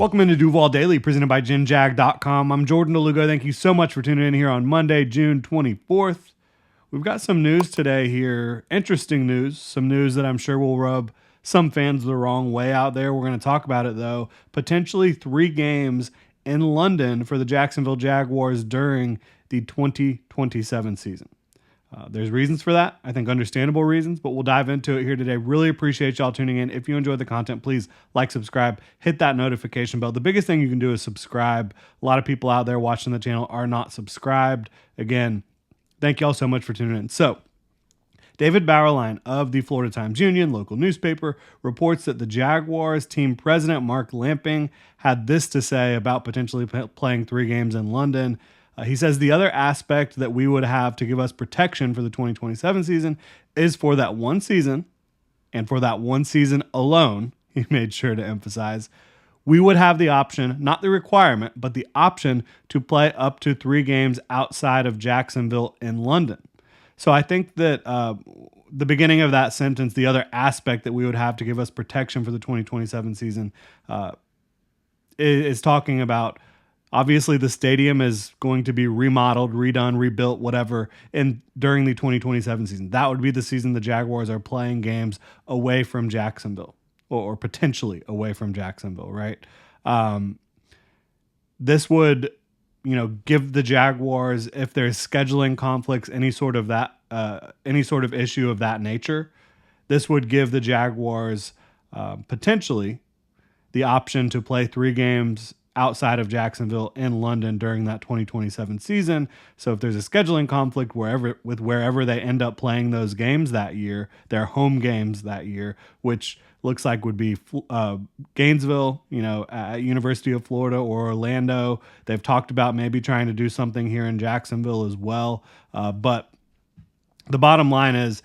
Welcome into Duval Daily, presented by GenJag.com. I'm Jordan Lugo. Thank you so much for tuning in here on Monday, June 24th. We've got some news today here, interesting news, some news that I'm sure will rub some fans the wrong way out there. We're going to talk about it, though. Potentially 3 games in London for the Jacksonville Jaguars during the 2027 season. There's reasons for that. I think understandable reasons, but we'll dive into it here today. Really appreciate y'all tuning in. If you enjoyed the content, please like, subscribe, hit that notification bell. The biggest thing you can do is subscribe. A lot of people out there watching the channel are not subscribed. Again, thank y'all so much for tuning in. So, David Bauerlein of the Florida Times-Union, local newspaper, reports that the Jaguars team president, Mark Lamping, had this to say about potentially playing 3 games in London. He says the other aspect that we would have to give us protection for the 2027 season is for that one season, and for that one season alone, he made sure to emphasize, we would have the option, not the requirement, but the option to play up to 3 games outside of Jacksonville in London. So I think that the beginning of that sentence, the other aspect that we would have to give us protection for the 2027 season is talking about, obviously, the stadium is going to be remodeled, redone, rebuilt, whatever, during the 2027 season. That would be the season the Jaguars are playing games away from Jacksonville, or potentially away from Jacksonville, right? This would, give the Jaguars, if there's scheduling conflicts, any sort of issue of that nature, this would give the Jaguars potentially the option to play 3 games outside of Jacksonville in London during that 2027 season. So if there's a scheduling conflict wherever they end up playing those games that year, their home games that year, which looks like would be Gainesville, at University of Florida, or Orlando. They've talked about maybe trying to do something here in Jacksonville as well. But the bottom line is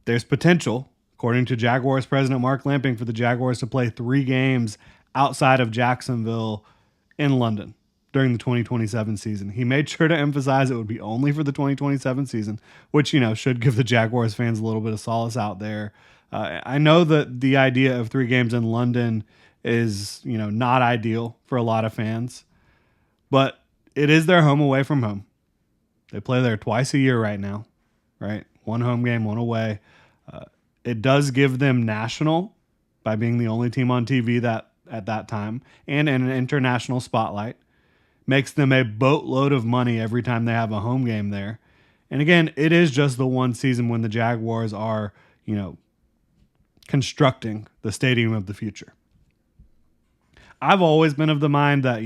there's potential, according to Jaguars president Mark Lamping, for the Jaguars to play 3 games outside of Jacksonville in London during the 2027 season. He made sure to emphasize it would be only for the 2027 season, which, should give the Jaguars fans a little bit of solace out there. I know that the idea of 3 games in London is, not ideal for a lot of fans, but it is their home away from home. They play there twice a year right now, right? 1 home game, 1 away. It does give them national by being the only team on TV at that time, and in an international spotlight. Makes them a boatload of money every time they have a home game there. And again, it is just the one season when the Jaguars are, constructing the stadium of the future. I've always been of the mind that,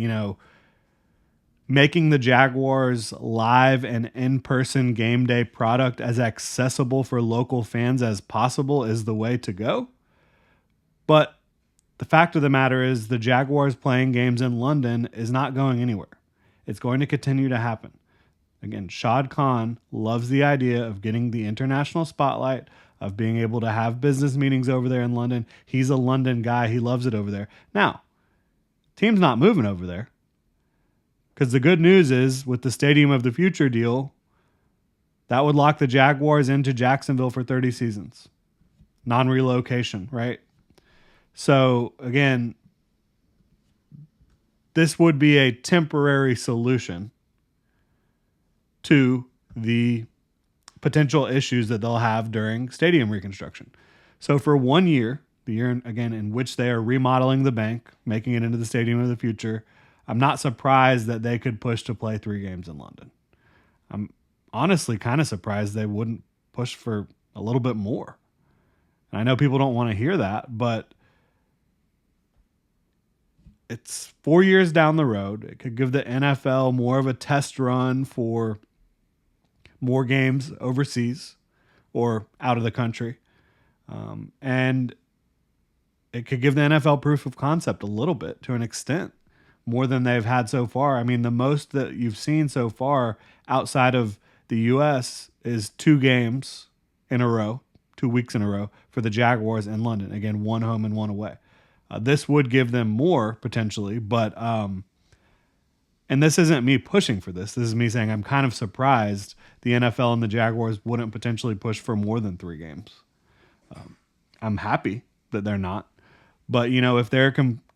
making the Jaguars live and in-person game day product as accessible for local fans as possible is the way to go. But the fact of the matter is the Jaguars playing games in London is not going anywhere. It's going to continue to happen. Again, Shad Khan loves the idea of getting the international spotlight, of being able to have business meetings over there in London. He's a London guy. He loves it over there. Now, team's not moving over there, because the good news is with the Stadium of the Future deal, that would lock the Jaguars into Jacksonville for 30 seasons. Non-relocation, right? So, again, this would be a temporary solution to the potential issues that they'll have during stadium reconstruction. So for 1 year, the year, again, in which they are remodeling the bank, making it into the Stadium of the Future, I'm not surprised that they could push to play 3 games in London. I'm honestly kind of surprised they wouldn't push for a little bit more. And I know people don't want to hear that, but it's 4 years down the road. It could give the NFL more of a test run for more games overseas or out of the country. And it could give the NFL proof of concept a little bit, to an extent, more than they've had so far. I mean, the most that you've seen so far outside of the U.S. is 2 games in a row, 2 weeks in a row for the Jaguars in London. Again, 1 home and 1 away. This would give them more potentially, but and this isn't me pushing for this. This is me saying I'm kind of surprised the NFL and the Jaguars wouldn't potentially push for more than 3 games. I'm happy that they're not. But, if they're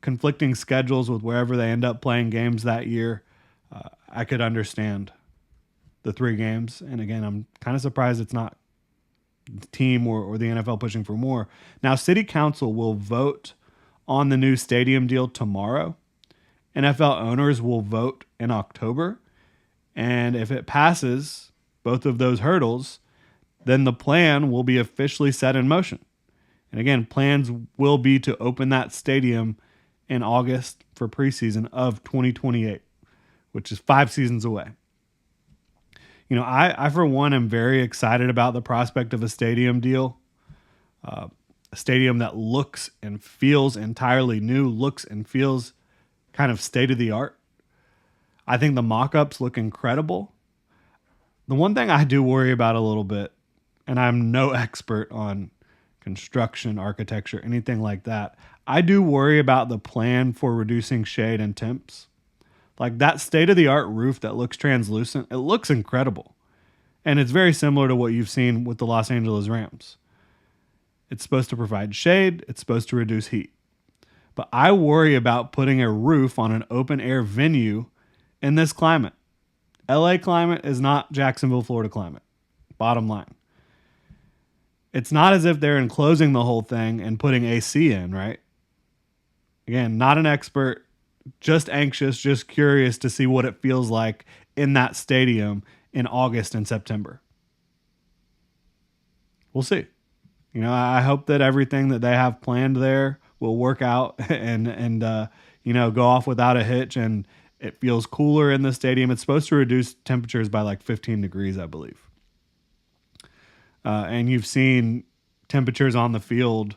conflicting schedules with wherever they end up playing games that year, I could understand the 3 games. And again, I'm kind of surprised it's not the team or the NFL pushing for more. Now, City Council will vote on the new stadium deal tomorrow. NFL owners will vote in October. And if it passes both of those hurdles, then the plan will be officially set in motion. And again, plans will be to open that stadium in August for preseason of 2028, which is 5 seasons away. I for one am very excited about the prospect of a stadium deal. A stadium that looks and feels entirely new, looks and feels kind of state of the art. I think the mock-ups look incredible. The one thing I do worry about a little bit, and I'm no expert on construction, architecture, anything like that, I do worry about the plan for reducing shade and temps. Like that state-of-the-art roof that looks translucent, it looks incredible. And it's very similar to what you've seen with the Los Angeles Rams. It's supposed to provide shade. It's supposed to reduce heat. But I worry about putting a roof on an open-air venue in this climate. LA climate is not Jacksonville, Florida climate. Bottom line. It's not as if they're enclosing the whole thing and putting AC in, right? Again, not an expert, just anxious, just curious to see what it feels like in that stadium in August and September. We'll see. I hope that everything that they have planned there will work out and go off without a hitch, and it feels cooler in the stadium. It's supposed to reduce temperatures by like 15 degrees, I believe. And you've seen temperatures on the field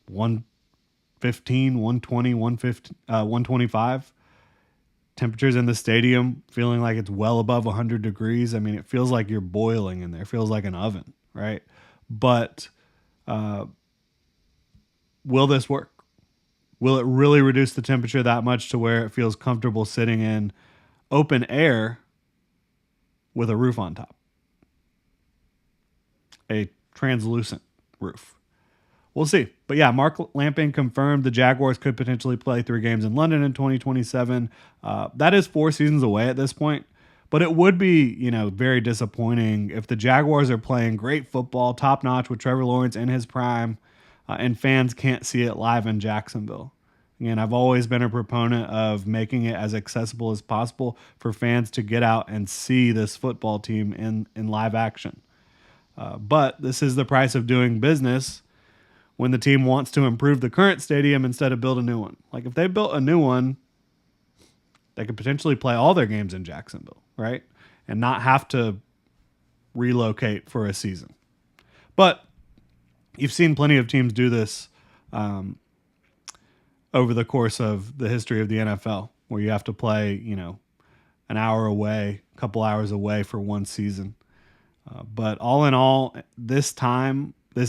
115, 120, 125. Temperatures in the stadium feeling like it's well above 100 degrees. I mean, it feels like you're boiling in there. It feels like an oven, right? But will this work? Will it really reduce the temperature that much to where it feels comfortable sitting in open air with a roof on top? A translucent roof. We'll see. But yeah, Mark Lamping confirmed the Jaguars could potentially play 3 games in London in 2027. That is 4 seasons away at this point. But it would be, very disappointing if the Jaguars are playing great football, top notch with Trevor Lawrence in his prime, and fans can't see it live in Jacksonville. Again, I've always been a proponent of making it as accessible as possible for fans to get out and see this football team in live action. But this is the price of doing business when the team wants to improve the current stadium instead of build a new one. Like if they built a new one, they could potentially play all their games in Jacksonville, right? And not have to relocate for a season. But you've seen plenty of teams do this over the course of the history of the NFL, where you have to play, an hour away, a couple hours away for one season. But all in all, this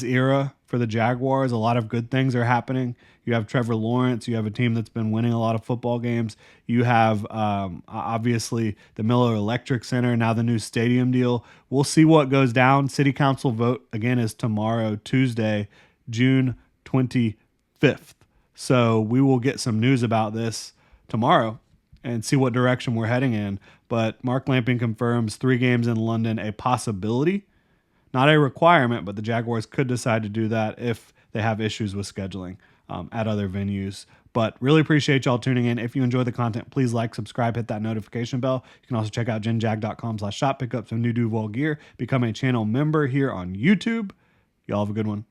era for the Jaguars, a lot of good things are happening. You have Trevor Lawrence. You have a team that's been winning a lot of football games. You have, obviously, the Miller Electric Center, now the new stadium deal. We'll see what goes down. City Council vote, again, is tomorrow, Tuesday, June 25th. So we will get some news about this tomorrow and see what direction we're heading in. But Mark Lamping confirms 3 games in London a possibility, not a requirement, but the Jaguars could decide to do that if they have issues with scheduling at other venues. But really appreciate y'all tuning in. If you enjoy the content, please like, subscribe, hit that notification bell. You can also check out genjag.com/shop, pick up some new Duval gear, become a channel member here on YouTube. Y'all have a good one.